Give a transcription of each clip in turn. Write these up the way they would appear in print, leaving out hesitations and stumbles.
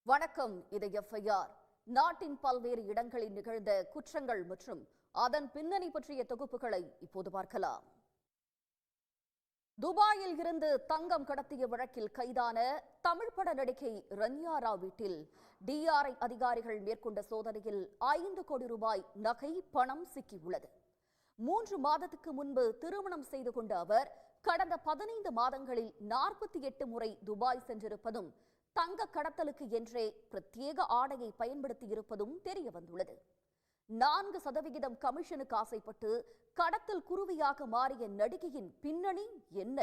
வணக்கம். இது எஃப்ஐஆர். நாட்டின் பல்வேறு இடங்களில் நிகழ்ந்த குற்றங்கள் மற்றும் அதன் பின்னணி பற்றிய தொகுப்புகளை இப்போது பார்க்கலாம். துபாயில் இருந்து தங்கம் கடத்திய வழக்கில் கைதான தமிழ் பட நடிகை ரன்யா ராவ் வீட்டில் டிஆர்ஐ அதிகாரிகள் மேற்கொண்ட சோதனையில் 5 கோடி ரூபாய் நகை பணம் சிக்கியுள்ளது. 3 மாதத்துக்கு முன்பு திருமணம் செய்து கொண்ட அவர் கடந்த 15 மாதங்களில் 48 முறை துபாய் சென்றிருப்பதும் தங்க கடத்தலுக்கு என்றே பிரத்யேக ஆடையை பயன்படுத்தி இருப்பதும் தெரிய வந்துள்ளது. 4% கமிஷனுக்கு ஆசைப்பட்டு கடத்தல் குருவியாக மாறிய நடிகையின் பின்னணி என்ன?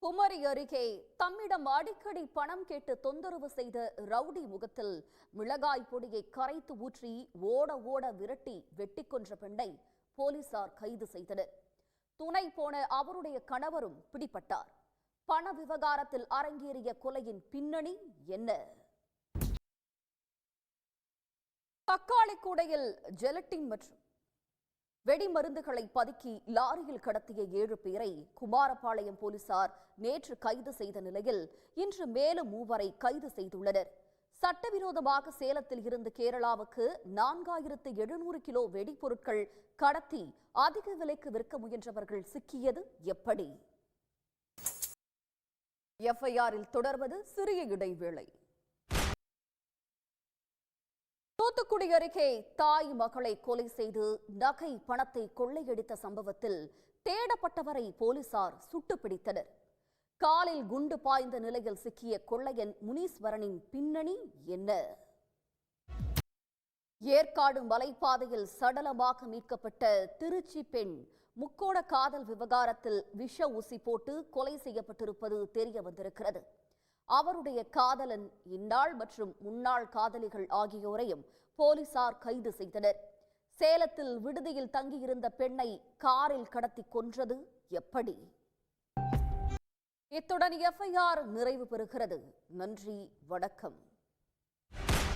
குமரி அருகே தம்மிடம் அடிக்கடி பணம் கேட்டு தொந்தரவு செய்த ரவுடி முகத்தில் மிளகாய் பொடியை கரைத்து ஊற்றி ஓட ஓட விரட்டி வெட்டி கொன்ற பெண்ணை போலீசார் கைது செய்தனர். துணை போன அவருடைய கணவரும் பிடிபட்டார். பண விவகாரத்தில் அரங்கேறிய கொலையின் பின்னணி என்ன? தக்காளி கூடையில் ஜெலட்டின் மற்றும் வெடிமருந்துகளை பதுக்கி லாரியில் கடத்திய 7 பேரை குமாரபாளையம் போலீசார் நேற்று கைது செய்த நிலையில் இன்று மேலும் 3 வரை கைது செய்துள்ளனர். சட்டவிரோதமாக சேலத்தில் இருந்து கேரளாவுக்கு 4700 கிலோ வெடிப்பொருட்கள் கடத்தி அதிக விலைக்கு விற்க முயன்றவர்கள் சிக்கியது எப்படி? எஃப்ஐஆரில் தொடர்வது சிறிய இடைவேளை. தூத்துக்குடி அருகே தாய் மகளை கொலை செய்து நகை பணத்தை கொள்ளையடித்த சம்பவத்தில் தேடப்பட்டவரை போலீசார் சுட்டு பிடித்தனர். காலில் குண்டு பாய்ந்த நிலையில் சிக்கிய கொள்ளையன் முனீஸ்வரனின் பின்னணி என்ன? ஏற்காடு மலைப்பாதையில் சடலமாக மீட்கப்பட்ட திருச்சி பெண் முக்கோண காதல் விவகாரத்தில் விஷ ஊசி போட்டு கொலை செய்யப்பட்டிருப்பது தெரிய வந்திருக்கிறது. அவருடைய காதலன், இந்நாள் மற்றும் முன்னாள் காதலிகள் ஆகியோரையும் போலீசார் கைது செய்தனர். சேலத்தில் விடுதியில் தங்கியிருந்த பெண்ணை காரில் கடத்தி கொன்றது எப்படி? இத்துடன் எஃப்ஐஆர் நிறைவு பெறுகிறது. நன்றி, வணக்கம்.